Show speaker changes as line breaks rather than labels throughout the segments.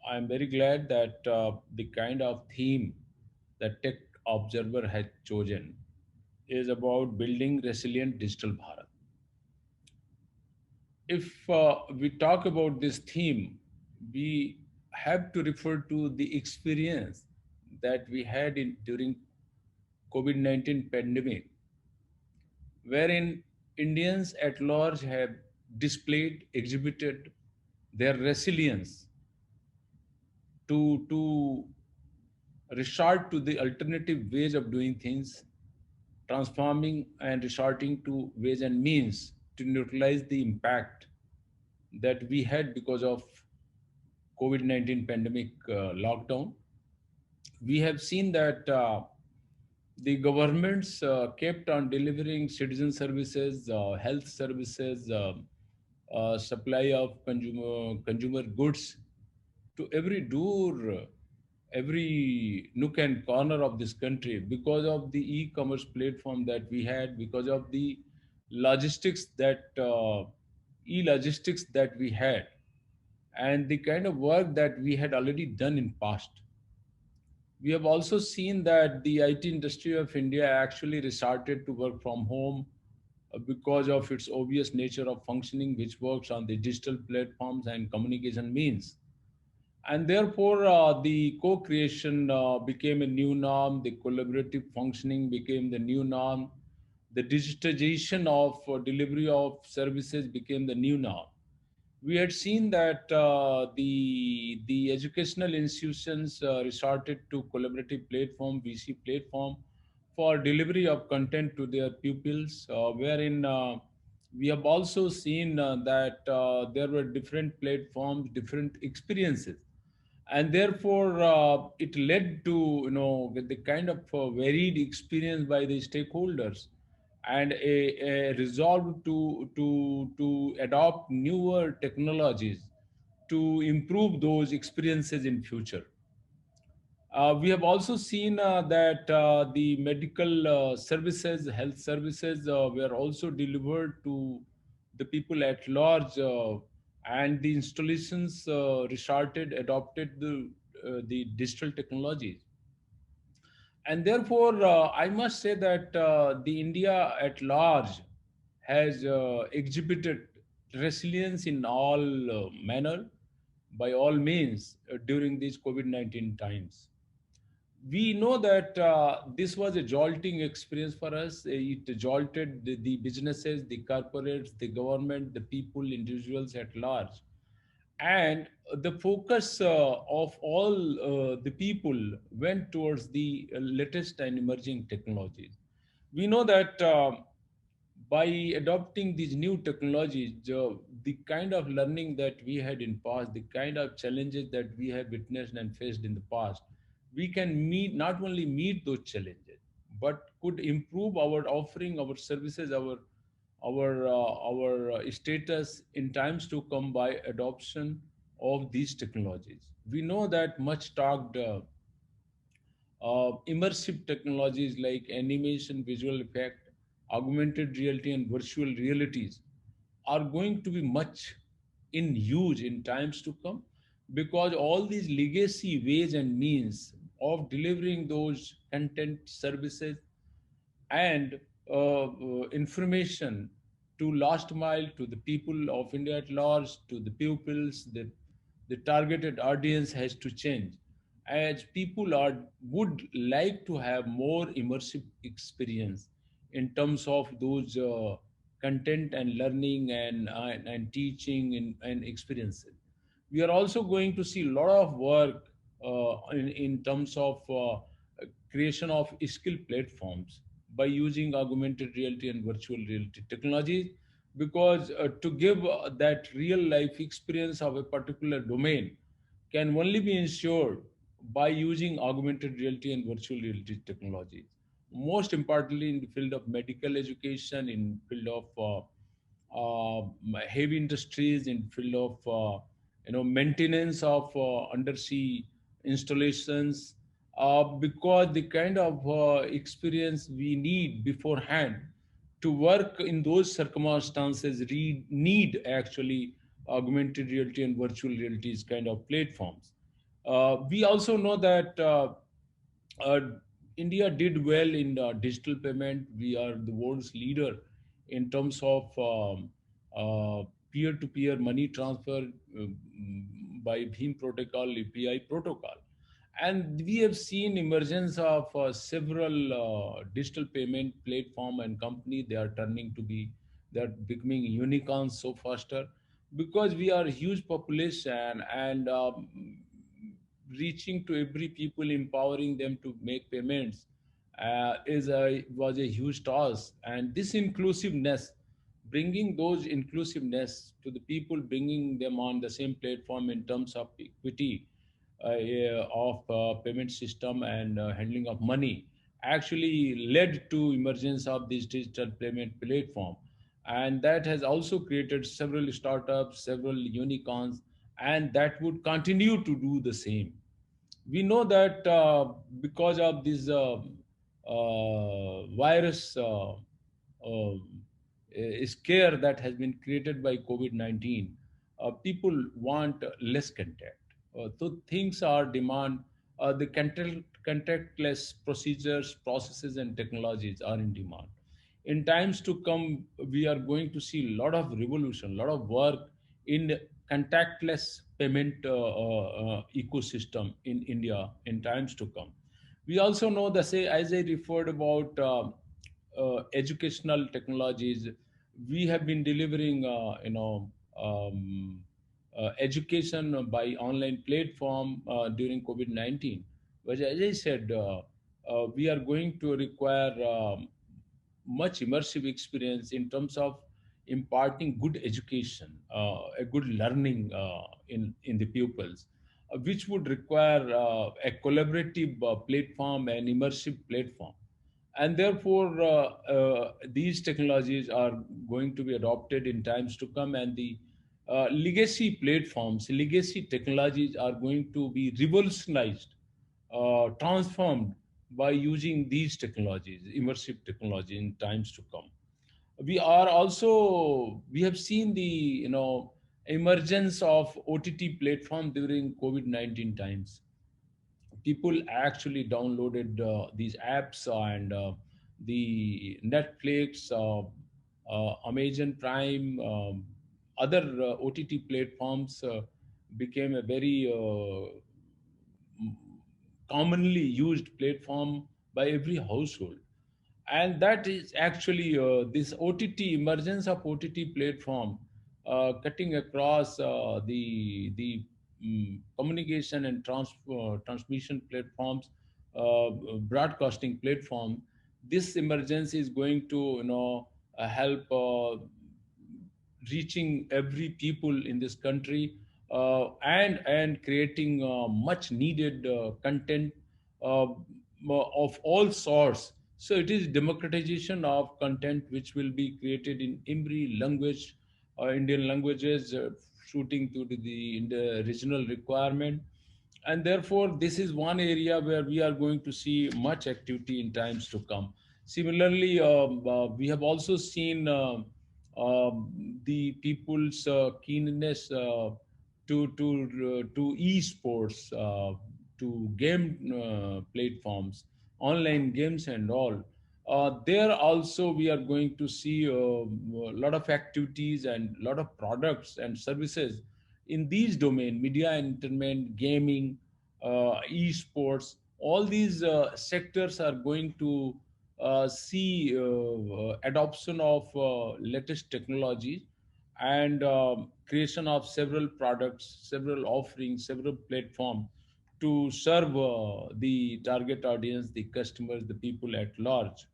I'm very glad that the kind of theme that Tech Observer has chosen is about building resilient digital Bharat. If we talk about this theme, we have to refer to the experience that we had during COVID-19 pandemic, wherein Indians at large have displayed, exhibited their resilience to resort to the alternative ways of doing things, transforming and resorting to ways and means to neutralize the impact that we had because of COVID-19 pandemic lockdown. We have seen that the governments kept on delivering citizen services, health services, supply of consumer goods to every door, every nook and corner of this country because of the e-commerce platform that we had, because of the logistics that e-logistics that we had, and the kind of work that we had already done in past. We have also seen that the IT industry of India actually resorted to work from home because of its obvious nature of functioning, which works on the digital platforms and communication means. And therefore, the co creation became a new norm, the collaborative functioning became the new norm, the digitization of delivery of services became the new norm. We had seen that the educational institutions resorted to collaborative platform, VC platform, for delivery of content to their pupils, wherein we have also seen that there were different platforms, different experiences, and therefore it led to the kind of varied experience by the stakeholders and a resolve to adopt newer technologies to improve those experiences in future. We have also seen that the medical services, health services were also delivered to the people at large, and the installations resorted, adopted the digital technologies. And therefore, I must say that the India at large has exhibited resilience in all manner, by all means, during these COVID-19 times. We know that this was a jolting experience for us. It jolted the businesses, the corporates, the government, the people, individuals at large. And the focus of all the people went towards the latest and emerging technologies. We know that by adopting these new technologies, the kind of learning that we had in past, the kind of challenges that we have witnessed and faced in the past, we can meet, not only meet those challenges, but could improve our offering, our services, our status in times to come by adoption of these technologies. We know that much talked immersive technologies like animation, visual effect, augmented reality, and virtual realities are going to be much in use in times to come, because all these legacy ways and means of delivering those content services and information to last mile to the people of India at large, to the pupils, the targeted audience has to change, as people are would like to have more immersive experience in terms of those content and learning and teaching and experiences. We are also going to see a lot of work in terms of creation of skill platforms by using augmented reality and virtual reality technologies, because to give that real life experience of a particular domain can only be ensured by using augmented reality and virtual reality technologies. Most importantly, in the field of medical education, in field of heavy industries, in field of maintenance of undersea installations, because the kind of experience we need beforehand to work in those circumstances need actually augmented reality and virtual realities kind of platforms. We also know that uh, India did well in digital payment. We are the world's leader in terms of peer-to-peer money transfer by Bhim protocol, UPI protocol. And we have seen emergence of several digital payment platform and company. They are turning to be, they are becoming unicorns so faster because we are a huge population, and reaching to every people, empowering them to make payments is a was a huge task. And this inclusiveness, bringing those inclusiveness to the people, bringing them on the same platform in terms of equity of payment system and handling of money, actually led to emergence of this digital payment platform. And that has also created several startups, several unicorns, and that would continue to do the same. We know that because of this virus scare that has been created by COVID-19, people want less contact. So things are demand, the contactless procedures, processes, and technologies are in demand. In times to come, we are going to see a lot of revolution, a lot of work in contactless payment ecosystem in India in times to come. We also know that, say, as I referred about educational technologies, we have been delivering, education by online platform during COVID-19. But as I said, we are going to require much immersive experience in terms of imparting good education, a good learning in the pupils, which would require a collaborative platform and immersive platform. And therefore, these technologies are going to be adopted in times to come, and the legacy platforms, legacy technologies are going to be revolutionized, transformed by using these technologies, immersive technology, in times to come. We have seen the, emergence of OTT platform during COVID-19 times. People actually downloaded these apps, and the Netflix, Amazon Prime, other OTT platforms became a very commonly used platform by every household. And that is actually this OTT, emergence of OTT platform, cutting across the communication and transmission platforms, broadcasting platform. This emergence is going to, help reaching every people in this country, and creating much needed content uh, of all sorts. So it is democratization of content which will be created in every language, Indian languages, shooting to the regional requirement. And therefore, this is one area where we are going to see much activity in times to come. Similarly, we have also seen the people's keenness to esports, to game platforms, online games, and all. There also we are going to see a lot of activities and a lot of products and services in these domain: media and entertainment, gaming, esports. All these sectors are going to see adoption of latest technologies, and creation of several products, several offerings, several platforms to serve the target audience, the customers, the people at large.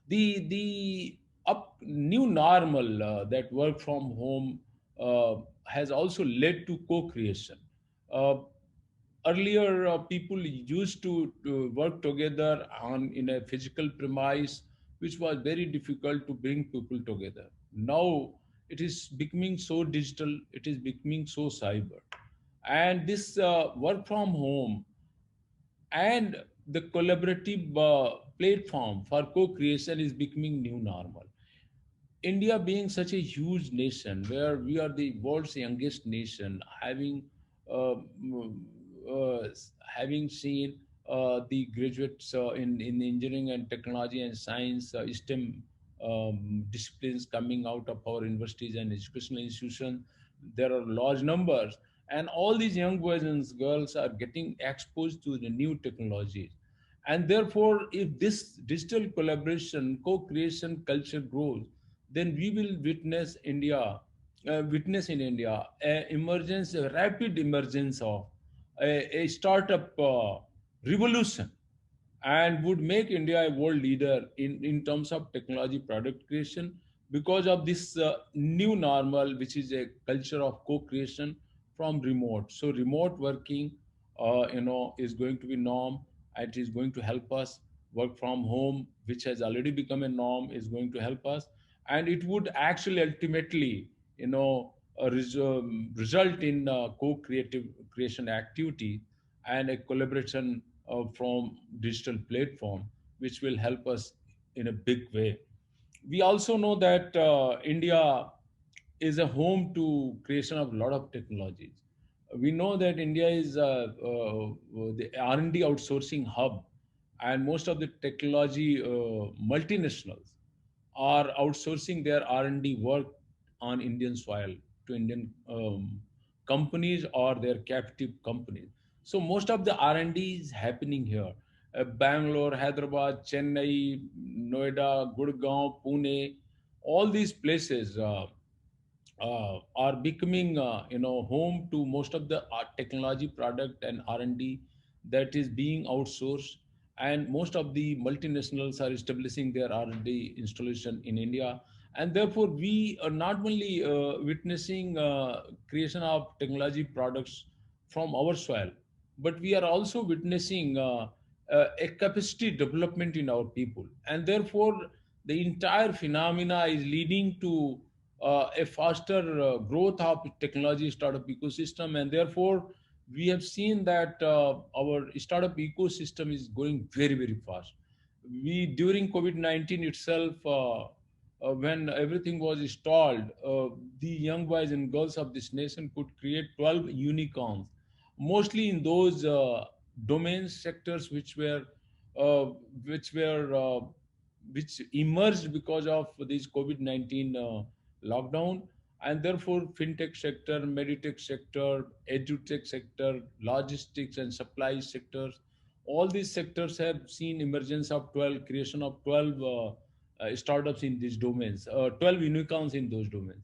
The up new normal, that work from home has also led to co-creation. Uh, Earlier, people used to work together on in a physical premise, which was very difficult to bring people together. Now it is becoming so digital, it is becoming so cyber, and this work from home and the collaborative platform for co-creation is becoming new normal. India being such a huge nation, where we are the world's youngest nation, having uh, mm, having seen the graduates in engineering and technology and science, STEM disciplines coming out of our universities and educational institutions, there are large numbers. And all these young boys and girls are getting exposed to the new technologies. And therefore, if this digital collaboration, co-creation culture grows, then we will witness in India a rapid emergence of a startup revolution, and would make India a world leader in terms of technology product creation because of this new normal, which is a culture of co-creation from remote. So remote working, is going to be norm. It is going to help us. Work from home, which has already become a norm, is going to help us, and it would actually ultimately, result in co-creative creation activity and a collaboration from digital platform, which will help us in a big way. We also know that India is a home to creation of a lot of technologies. We know that India is the R&D outsourcing hub, and most of the technology multinationals are outsourcing their R&D work on Indian soil to Indian companies or their captive companies. So most of the R&D is happening here. Bangalore, Hyderabad, Chennai, Noida, Gurgaon, Pune, all these places are becoming home to most of the technology product and R&D that is being outsourced. And most of the multinationals are establishing their R&D installation in India. And therefore we are not only witnessing creation of technology products from our soil, but we are also witnessing a capacity development in our people. And therefore the entire phenomena is leading to a faster growth of technology startup ecosystem. And therefore we have seen that our startup ecosystem is going very, very fast. We, during COVID-19 itself, when everything was installed, the young boys and girls of this nation could create 12 unicorns, mostly in those domains sectors uh, which were which emerged because of this COVID-19 lockdown. And therefore fintech sector, meditech sector, edutech sector, logistics and supply sectors, all these sectors have seen emergence of 12, creation of 12 startups in these domains, 12 unicorns in those domains.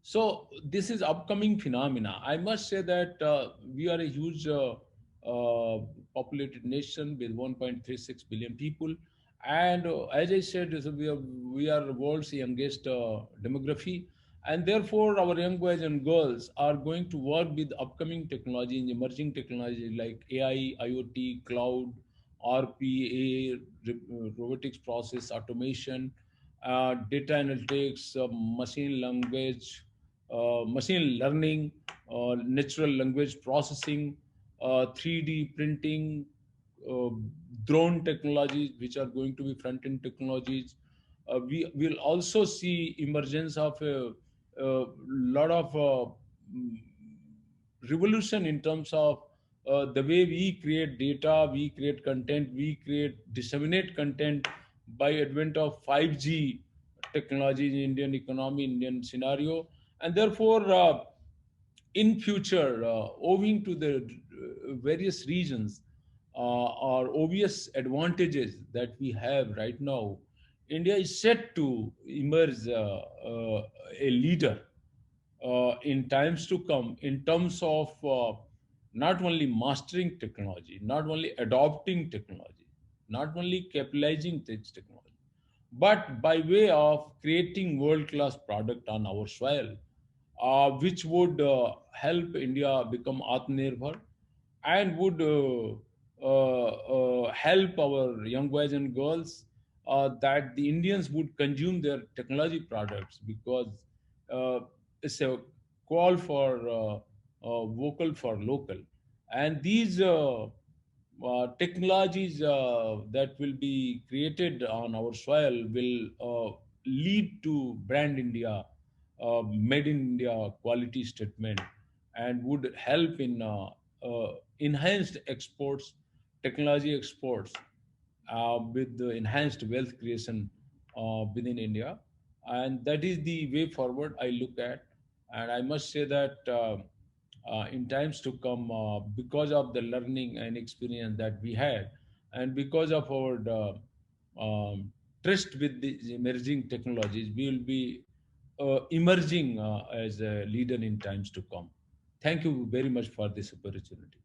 So this is upcoming phenomena. I must say that we are a huge populated nation with 1.36 billion people, and as I said, so we are world's youngest demography, and therefore our young boys and girls are going to work with upcoming technology and emerging technology like AI, IoT, cloud, RPA, robotics process automation, data analytics, machine learning, natural language processing, 3D printing, uh, drone technologies, which are going to be front-end technologies. We will also see emergence of a lot of mm, revolution in terms of the way we create data, we create content, we create disseminate content by advent of 5G technology in Indian economy, Indian scenario. And therefore, in future, owing to the various regions or obvious advantages that we have right now, India is set to emerge a leader in times to come in terms of not only mastering technology, not only adopting technology, not only capitalizing this technology, but by way of creating world-class product on our soil, which would help India become Atmanirbhar and would help our young boys and girls that the Indians would consume their technology products, because uh, it's a call for vocal for local. And these technologies that will be created on our soil will lead to brand India, made in India quality statement. and would help in enhanced exports, technology exports, with the enhanced wealth creation within India. And that is the way forward I look at. And I must say that in times to come, because of the learning and experience that we had, and because of our trust with these emerging technologies, we will be emerging as a leader in times to come. Thank you very much for this opportunity.